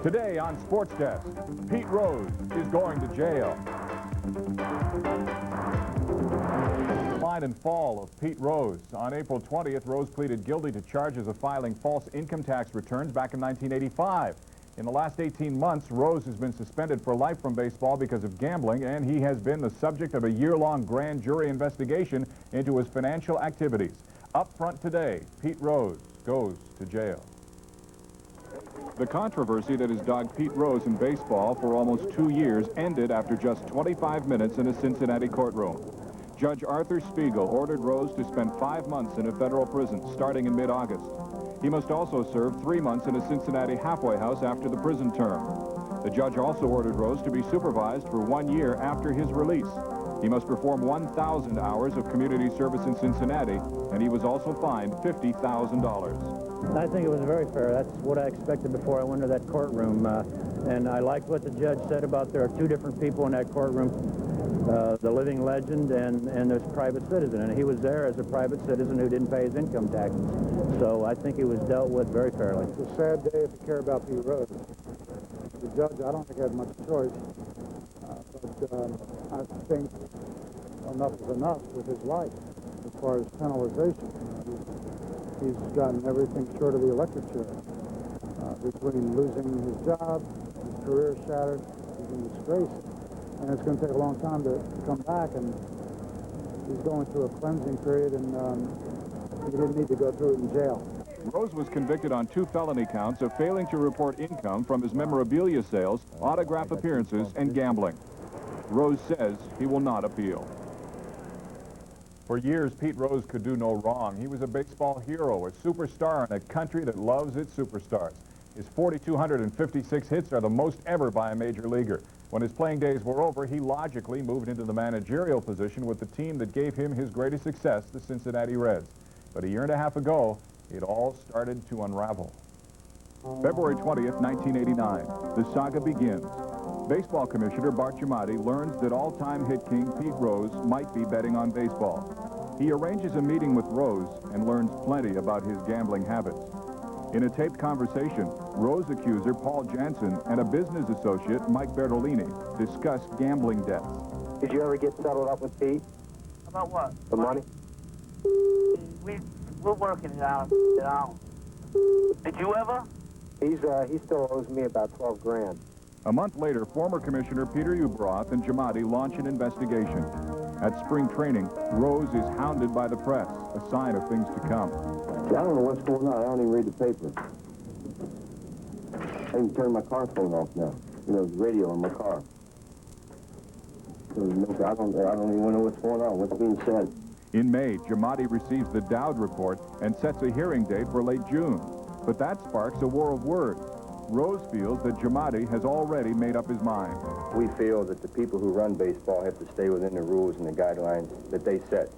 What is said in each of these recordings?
Today on Sports Desk, Pete Rose is going to jail. Decline and fall of Pete Rose. On April 20th, Rose pleaded guilty to charges of filing false income tax returns back in 1985. In the last 18 months, Rose has been suspended for life from baseball because of gambling, and he has been the subject of a year-long grand jury investigation into his financial activities. Up front today, Pete Rose goes to jail. The controversy that has dogged Pete Rose in baseball for almost 2 years ended after just 25 minutes in a Cincinnati courtroom. Judge Arthur Spiegel ordered Rose to spend 5 months in a federal prison starting in mid-August. He must also serve 3 months in a Cincinnati halfway house after the prison term. The judge also ordered Rose to be supervised for 1 year after his release. He must perform 1,000 hours of community service in Cincinnati, and he was also fined $50,000. I think it was very fair. That's what I expected before I went to that courtroom. And I liked what the judge said about there are two different people in that courtroom, the living legend and this private citizen. And he was there as a private citizen who didn't pay his income taxes. So I think he was dealt with very fairly. It's a sad day if you care about Pete Rose. The judge, I don't think, had much choice. But I think enough is enough with his life as far as penalization. He's gotten everything short of the electric chair. Between losing his job, his career shattered, he's in disgrace. And it's going to take a long time to come back, and he's going through a cleansing period, and he didn't need to go through it in jail. Rose was convicted on 2 felony counts of failing to report income from his memorabilia sales, autograph appearances, and gambling. Rose says he will not appeal. For years, Pete Rose could do no wrong. He was a baseball hero, a superstar in a country that loves its superstars. His 4,256 hits are the most ever by a major leaguer. When his playing days were over, he logically moved into the managerial position with the team that gave him his greatest success, the Cincinnati Reds. But a year and a half ago, it all started to unravel. February 20th, 1989, the saga begins. Baseball Commissioner Bart Giamatti learns that all-time hit king Pete Rose might be betting on baseball. He arranges a meeting with Rose and learns plenty about his gambling habits. In a taped conversation, Rose accuser Paul Jansen and a business associate, Mike Bertolini, discuss gambling debts. Did you ever get settled up with Pete? About what? The money? We're working it out. Did you ever? He still owes me about 12 grand. A month later, former Commissioner Peter Ueberroth and Giamatti launch an investigation. At spring training, Rose is hounded by the press, a sign of things to come. See, I don't know what's going on. I don't even read the paper. I even turned my car phone off now. You know, the radio in my car. So I don't even know what's going on, what's being said. In May, Giamatti receives the Dowd report and sets a hearing date for late June. But that sparks a war of words. Rose feels that Giamatti has already made up his mind. We feel that the people who run baseball have to stay within the rules and the guidelines that they set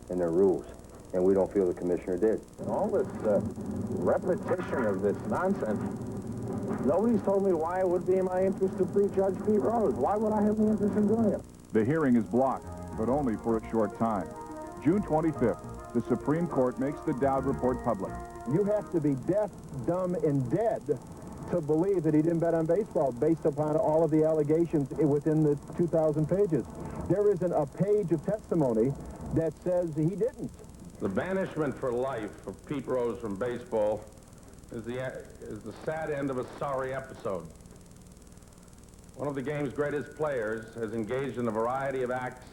in their rules. And we don't feel the commissioner did. All this repetition of this nonsense, nobody's told me why it would be in my interest to prejudge Pete Rose. Why would I have the interest in doing it? The hearing is blocked, but only for a short time. June 25th, the Supreme Court makes the Dowd report public. You have to be deaf, dumb, and dead to believe that he didn't bet on baseball based upon all of the allegations within the 2,000 pages. There isn't a page of testimony that says he didn't. The banishment for life of Pete Rose from baseball is the sad end of a sorry episode. One of the game's greatest players has engaged in a variety of acts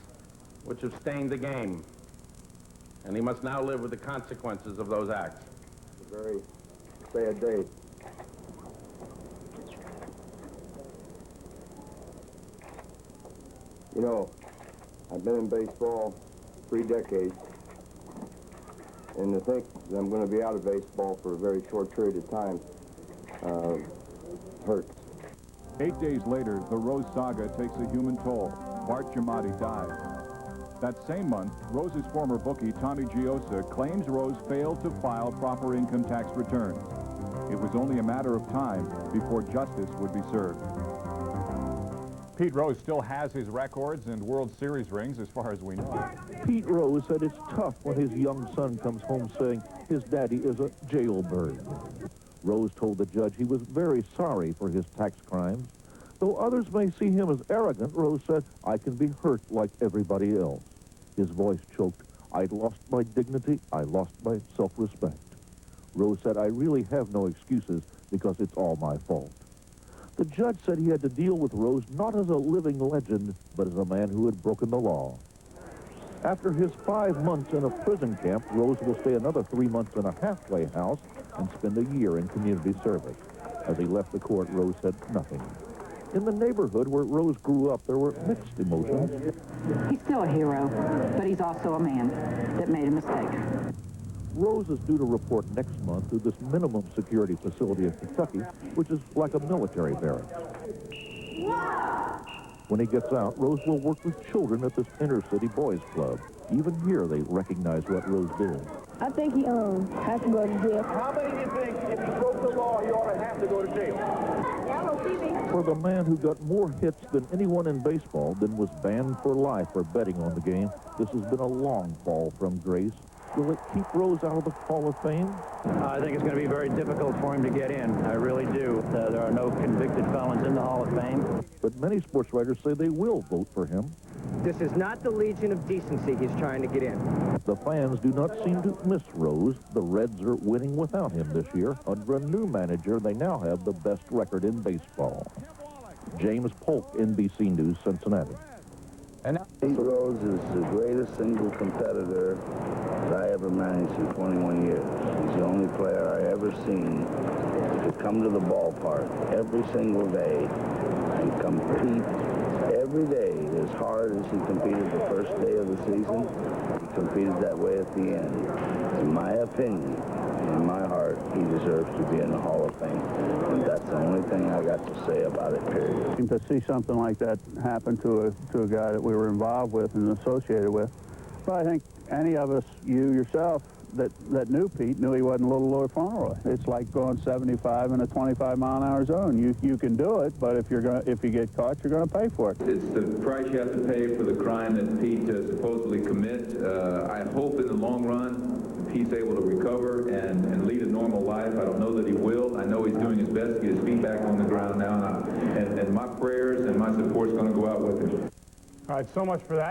which have stained the game, and he must now live with the consequences of those acts. It's a very sad day. You know, I've been in baseball 3 decades, and to think that I'm going to be out of baseball for a very short period of time hurts. 8 days later, the Rose saga takes a human toll. Bart Giamatti dies. That same month, Rose's former bookie, Tommy Giosa, claims Rose failed to file proper income tax returns. It was only a matter of time before justice would be served. Pete Rose still has his records and World Series rings as far as we know. Pete Rose said it's tough when his young son comes home saying his daddy is a jailbird. Rose told the judge he was very sorry for his tax crimes. Though others may see him as arrogant, Rose said, "I can be hurt like everybody else." His voice choked. "I'd lost my dignity. I lost my self-respect." Rose said, "I really have no excuses because it's all my fault." The judge said he had to deal with Rose not as a living legend, but as a man who had broken the law. After his 5 months in a prison camp, Rose will stay another 3 months in a halfway house and spend a year in community service. As he left the court, Rose said nothing. In the neighborhood where Rose grew up, there were mixed emotions. He's still a hero, but he's also a man that made a mistake. Rose is due to report next month to this minimum security facility in Kentucky, which is like a military barracks. When he gets out, Rose will work with children at this inner-city boys club. Even here, they recognize what Rose did. I think he has to go to jail. How many do you think, if he broke the law, he ought to have to go to jail? For the man who got more hits than anyone in baseball, then was banned for life for betting on the game, this has been a long fall from grace. Will it keep Rose out of the Hall of Fame? I think it's going to be very difficult for him to get in. I really do. There are no convicted felons in the Hall of Fame. But many sports writers say they will vote for him. This is not the Legion of Decency he's trying to get in. The fans do not seem to miss Rose. The Reds are winning without him this year. Under a new manager, they now have the best record in baseball. James Polk, NBC News, Cincinnati. And Pete Rose is the greatest single competitor that I ever managed in 21 years. He's the only player I ever seen to come to the ballpark every single day and compete every day as hard as he competed the first day of the season. He competed that way at the end. In my opinion, in my heart, he deserves to be in the Hall of Fame. And that's the only thing I got to say about it, period. To see something like that happen to a guy that we were involved with and associated with, but I think any of us, you yourself, that knew Pete, knew he wasn't Little Lord Fauntleroy. It's like going 75 in a 25-mile-an-hour zone. You can do it, but if you get caught, you're going to pay for it. It's the price you have to pay for the crime that Pete supposedly commit. I hope in the long run Pete's able to recover and lead a normal life. I don't know that he will. I know he's doing his best to get his feet back on the ground now, and my prayers and my support is going to go out with him. All right, so much for that.